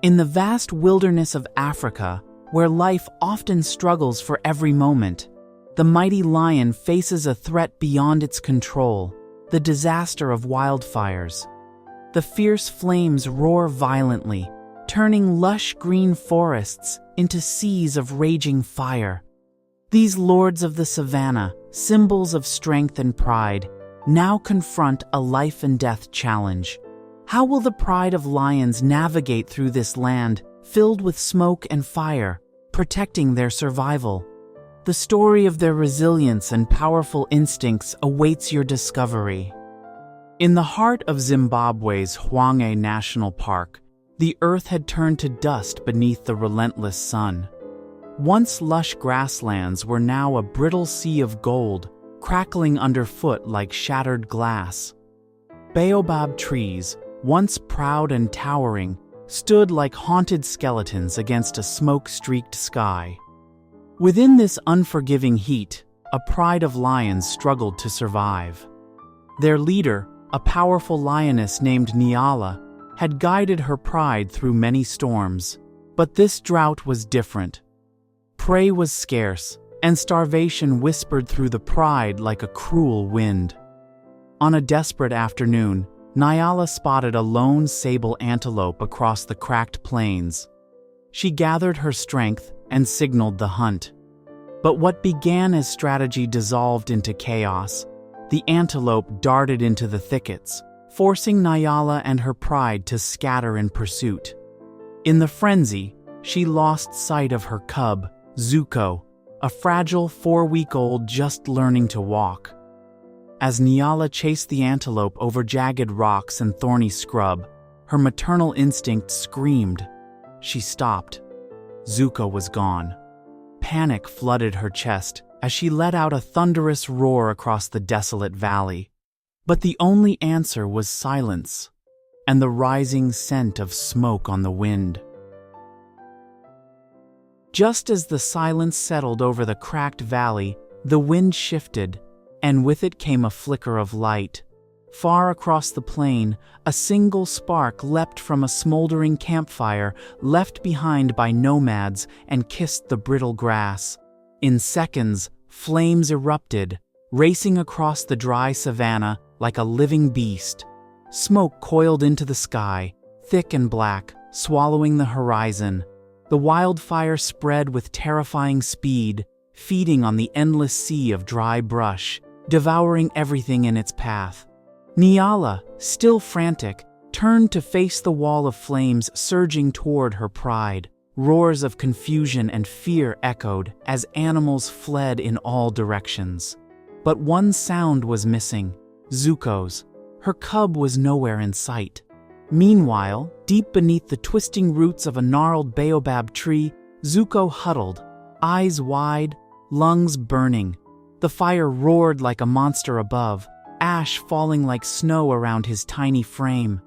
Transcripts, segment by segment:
In the vast wilderness of Africa, where life often struggles for every moment, the mighty lion faces a threat beyond its control, the disaster of wildfires. The fierce flames roar violently, turning lush green forests into seas of raging fire. These lords of the savannah, symbols of strength and pride, now confront a life-and-death challenge. How will the pride of lions navigate through this land filled with smoke and fire, protecting their survival? The story of their resilience and powerful instincts awaits your discovery. In the heart of Zimbabwe's Hwange National Park, the earth had turned to dust beneath the relentless sun. Once lush grasslands were now a brittle sea of gold, crackling underfoot like shattered glass. Baobab trees, once proud and towering, stood like haunted skeletons against a smoke-streaked sky. Within this unforgiving heat, a pride of lions struggled to survive. Their leader, a powerful lioness named Nyala, had guided her pride through many storms. But this drought was different. Prey was scarce, and starvation whispered through the pride like a cruel wind. On a desperate afternoon, Nyala spotted a lone sable antelope across the cracked plains. She gathered her strength and signaled the hunt. But what began as strategy dissolved into chaos. The antelope darted into the thickets, forcing Nyala and her pride to scatter in pursuit. In the frenzy, she lost sight of her cub, Zuko, a fragile 4-week-old just learning to walk. As Nyala chased the antelope over jagged rocks and thorny scrub, her maternal instinct screamed. She stopped. Zuko was gone. Panic flooded her chest as she let out a thunderous roar across the desolate valley. But the only answer was silence, and the rising scent of smoke on the wind. Just as the silence settled over the cracked valley, the wind shifted, and with it came a flicker of light. Far across the plain, a single spark leapt from a smoldering campfire left behind by nomads and kissed the brittle grass. In seconds, flames erupted, racing across the dry savannah like a living beast. Smoke coiled into the sky, thick and black, swallowing the horizon. The wildfire spread with terrifying speed, feeding on the endless sea of dry brush, devouring everything in its path. Nyala, still frantic, turned to face the wall of flames surging toward her pride. Roars of confusion and fear echoed as animals fled in all directions. But one sound was missing, Zuko's. Her cub was nowhere in sight. Meanwhile, deep beneath the twisting roots of a gnarled baobab tree, Zuko huddled, eyes wide, lungs burning. The fire roared like a monster above, ash falling like snow around his tiny frame.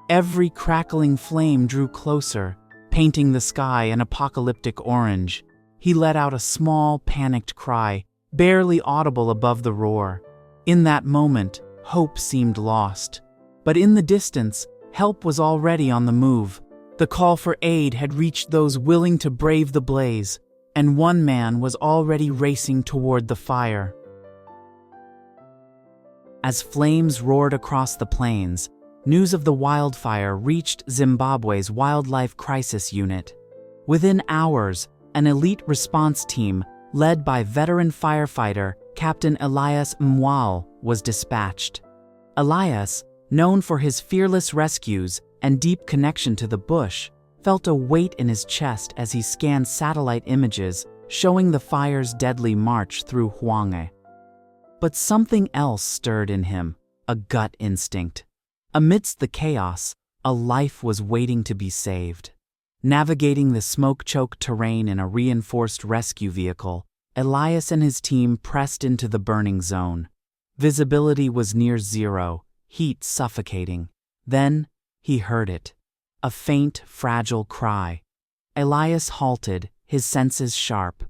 Every crackling flame drew closer, painting the sky an apocalyptic orange. He let out a small, panicked cry, barely audible above the roar. In that moment, hope seemed lost. But in the distance, help was already on the move. The call for aid had reached those willing to brave the blaze, and one man was already racing toward the fire. As flames roared across the plains, news of the wildfire reached Zimbabwe's Wildlife Crisis Unit. Within hours, an elite response team, led by veteran firefighter Captain Elias was dispatched. Elias, known for his fearless rescues and deep connection to the bush, felt a weight in his chest as he scanned satellite images showing the fire's deadly march through Hwange. But something else stirred in him, a gut instinct. Amidst the chaos, a life was waiting to be saved. Navigating the smoke-choked terrain in a reinforced rescue vehicle, Elias and his team pressed into the burning zone. Visibility was near zero, heat suffocating. Then, he heard it. A faint, fragile cry. Elias halted, his senses sharp.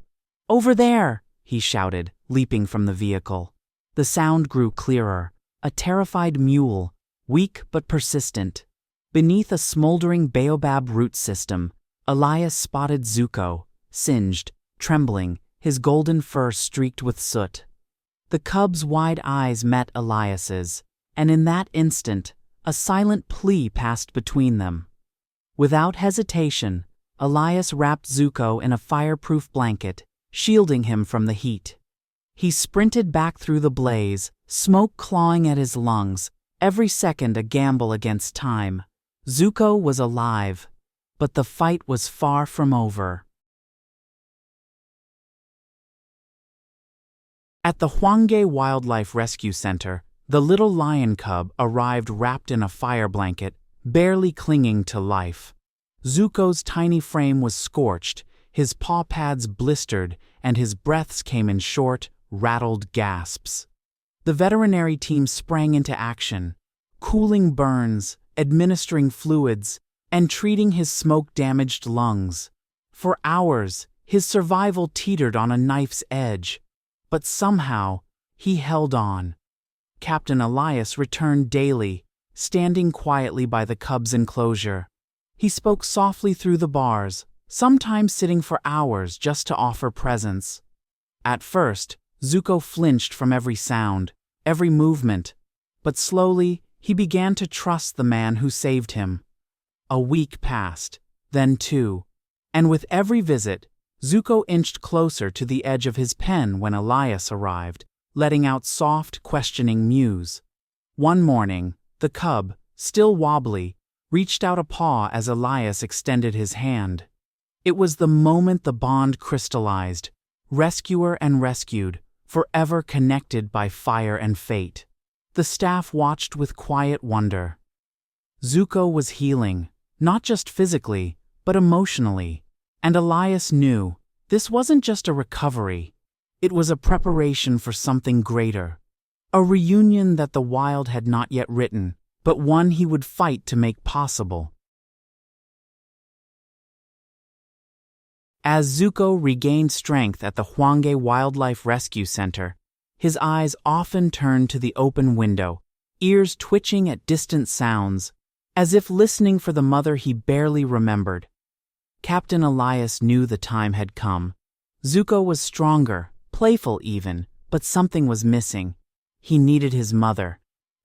"Over there!" he shouted, leaping from the vehicle. The sound grew clearer. A terrified mule, weak but persistent. Beneath a smoldering baobab root system, Elias spotted Zuko, singed, trembling, his golden fur streaked with soot. The cub's wide eyes met Elias's, and in that instant, a silent plea passed between them. Without hesitation, Elias wrapped Zuko in a fireproof blanket, shielding him from the heat. He sprinted back through the blaze, smoke clawing at his lungs, every second a gamble against time. Zuko was alive, but the fight was far from over. At the Hwanghae Wildlife Rescue Center, the little lion cub arrived wrapped in a fire blanket, barely clinging to life. Zuko's tiny frame was scorched, his paw pads blistered, and his breaths came in short, rattled gasps. The veterinary team sprang into action, cooling burns, administering fluids, and treating his smoke-damaged lungs. For hours, his survival teetered on a knife's edge. But somehow, he held on. Captain Elias returned daily, standing quietly by the cub's enclosure. He spoke softly through the bars, sometimes sitting for hours just to offer presence. At first, Zuko flinched from every sound, every movement, but slowly he began to trust the man who saved him. A week passed, then two, and with every visit, Zuko inched closer to the edge of his pen when Elias arrived, letting out soft, questioning mews. One morning, the cub, still wobbly, reached out a paw as Elias extended his hand. It was the moment the bond crystallized, rescuer and rescued, forever connected by fire and fate. The staff watched with quiet wonder. Zuko was healing, not just physically, but emotionally. And Elias knew this wasn't just a recovery, it was a preparation for something greater. A reunion that the wild had not yet written, but one he would fight to make possible. As Zuko regained strength at the Hwanghae Wildlife Rescue Center, his eyes often turned to the open window, ears twitching at distant sounds, as if listening for the mother he barely remembered. Captain Elias knew the time had come. Zuko was stronger, playful even, but something was missing. He needed his mother.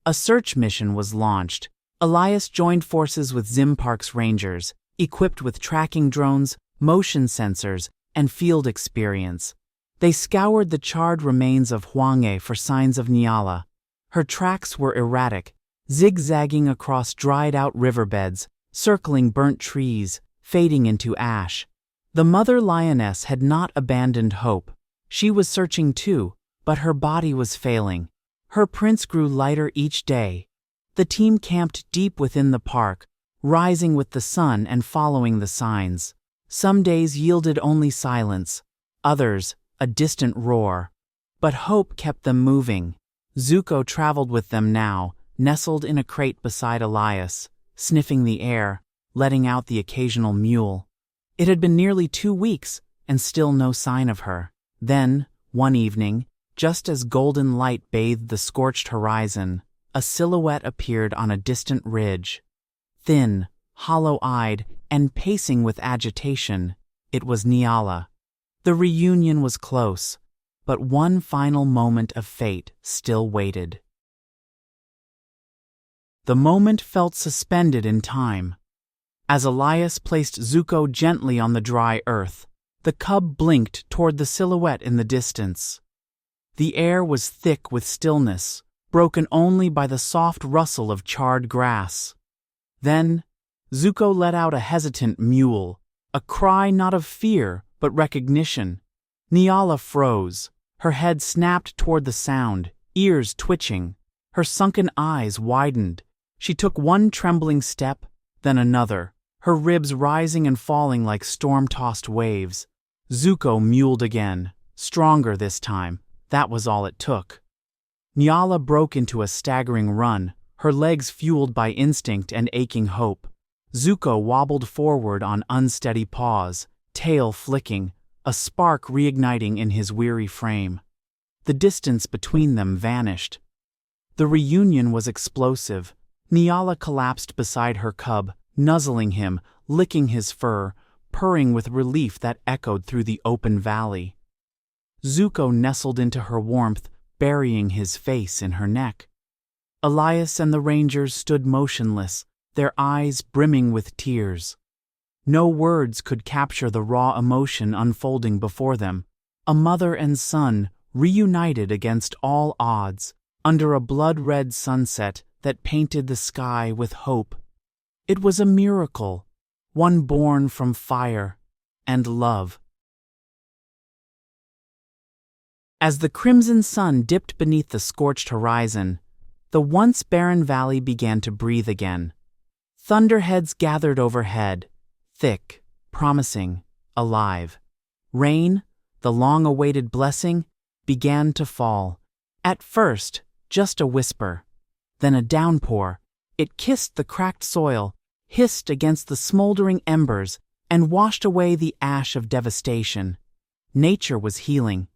A search mission was launched. Elias joined forces with Zim Park's rangers, equipped with tracking drones, motion sensors, and field experience. They scoured the charred remains of Hwanghae for signs of Nyala. Her tracks were erratic, zigzagging across dried-out riverbeds, circling burnt trees, fading into ash. The mother lioness had not abandoned hope. She was searching too, but her body was failing. Her prints grew lighter each day. The team camped deep within the park, rising with the sun and following the signs. Some days yielded only silence, others, a distant roar. But hope kept them moving. Zuko traveled with them now, nestled in a crate beside Elias, sniffing the air, letting out the occasional mewl. It had been nearly 2 weeks, and still no sign of her. Then, one evening, just as golden light bathed the scorched horizon, a silhouette appeared on a distant ridge. Thin, hollow-eyed, and pacing with agitation, it was Nyala. The reunion was close, but one final moment of fate still waited. The moment felt suspended in time. As Elias placed Zuko gently on the dry earth, the cub blinked toward the silhouette in the distance. The air was thick with stillness, broken only by the soft rustle of charred grass. Then, Zuko let out a hesitant mewl, a cry not of fear, but recognition. Nyala froze, her head snapped toward the sound, ears twitching. Her sunken eyes widened. She took one trembling step, then another, her ribs rising and falling like storm-tossed waves. Zuko mewled again, stronger this time. That was all it took. Nyala broke into a staggering run, her legs fueled by instinct and aching hope. Zuko wobbled forward on unsteady paws, tail flicking, a spark reigniting in his weary frame. The distance between them vanished. The reunion was explosive, Nyala collapsed beside her cub, nuzzling him, licking his fur, purring with relief that echoed through the open valley. Zuko nestled into her warmth, burying his face in her neck. Elias and the rangers stood motionless, their eyes brimming with tears. No words could capture the raw emotion unfolding before them. A mother and son, reunited against all odds, under a blood-red sunset that painted the sky with hope. It was a miracle, one born from fire and love. As the crimson sun dipped beneath the scorched horizon, the once barren valley began to breathe again. Thunderheads gathered overhead, thick, promising, alive. Rain, the long-awaited blessing, began to fall. At first, just a whisper, then a downpour. It kissed the cracked soil, hissed against the smoldering embers, and washed away the ash of devastation. Nature was healing.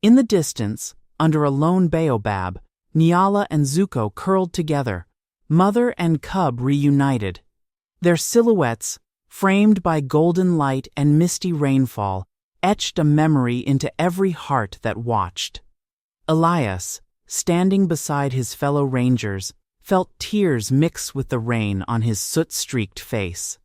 In the distance, under a lone baobab, Nyala and Zuko curled together, mother and cub reunited. Their silhouettes, framed by golden light and misty rainfall, etched a memory into every heart that watched. Elias, standing beside his fellow rangers, felt tears mix with the rain on his soot-streaked face.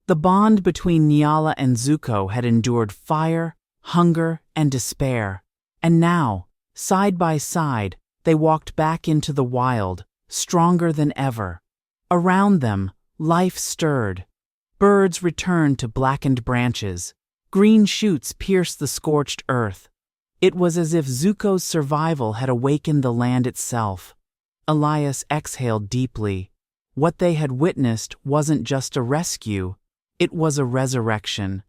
The bond between Nyala and Zuko had endured fire, hunger, and despair, and now, side by side, they walked back into the wild, stronger than ever. Around them, life stirred. Birds returned to blackened branches. Green shoots pierced the scorched earth. It was as if Zuko's survival had awakened the land itself. Elias exhaled deeply. What they had witnessed wasn't just a rescue, it was a resurrection.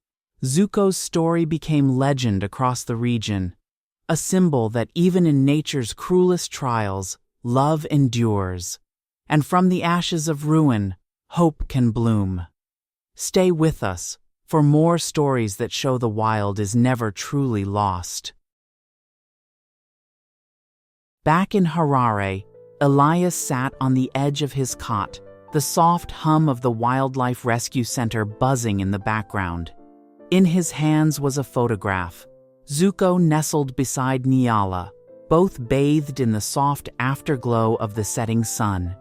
Zuko's story became legend across the region, a symbol that even in nature's cruelest trials, love endures. And from the ashes of ruin, hope can bloom. Stay with us for more stories that show the wild is never truly lost. Back in Harare, Elias sat on the edge of his cot, the soft hum of the Wildlife Rescue Center buzzing in the background. In his hands was a photograph. Zuko nestled beside Nyala, both bathed in the soft afterglow of the setting sun.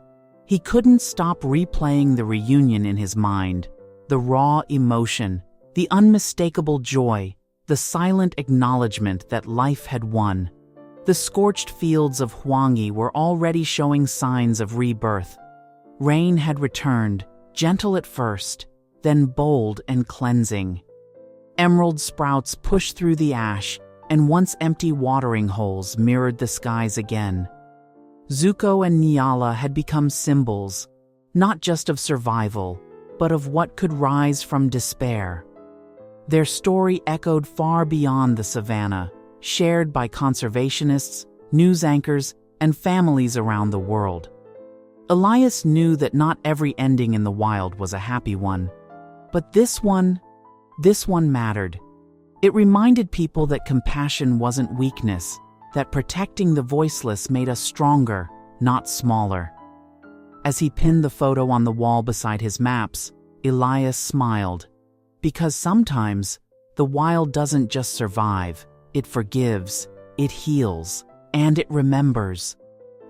He couldn't stop replaying the reunion in his mind, the raw emotion, the unmistakable joy, the silent acknowledgement that life had won. The scorched fields of Hwangi were already showing signs of rebirth. Rain had returned, gentle at first, then bold and cleansing. Emerald sprouts pushed through the ash, and once empty watering holes mirrored the skies again. Zuko and Nyala had become symbols, not just of survival, but of what could rise from despair. Their story echoed far beyond the savannah, shared by conservationists, news anchors, and families around the world. Elias knew that not every ending in the wild was a happy one, but this one mattered. It reminded people that compassion wasn't weakness, that protecting the voiceless made us stronger, not smaller. As he pinned the photo on the wall beside his maps, Elias smiled. Because sometimes, the wild doesn't just survive, it forgives, it heals, and it remembers.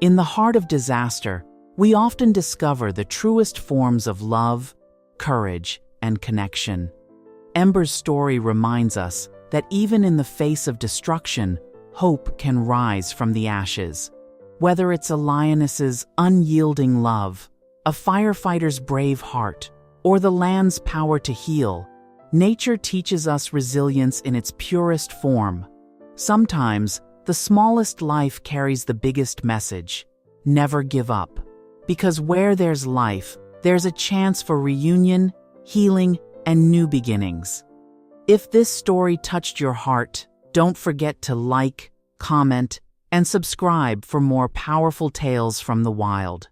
In the heart of disaster, we often discover the truest forms of love, courage, and connection. Ember's story reminds us that even in the face of destruction, hope can rise from the ashes. Whether it's a lioness's unyielding love, a firefighter's brave heart, or the land's power to heal, nature teaches us resilience in its purest form. Sometimes, the smallest life carries the biggest message: never give up. Because where there's life, there's a chance for reunion, healing, and new beginnings. If this story touched your heart, don't forget to like, comment, and subscribe for more powerful tales from the wild.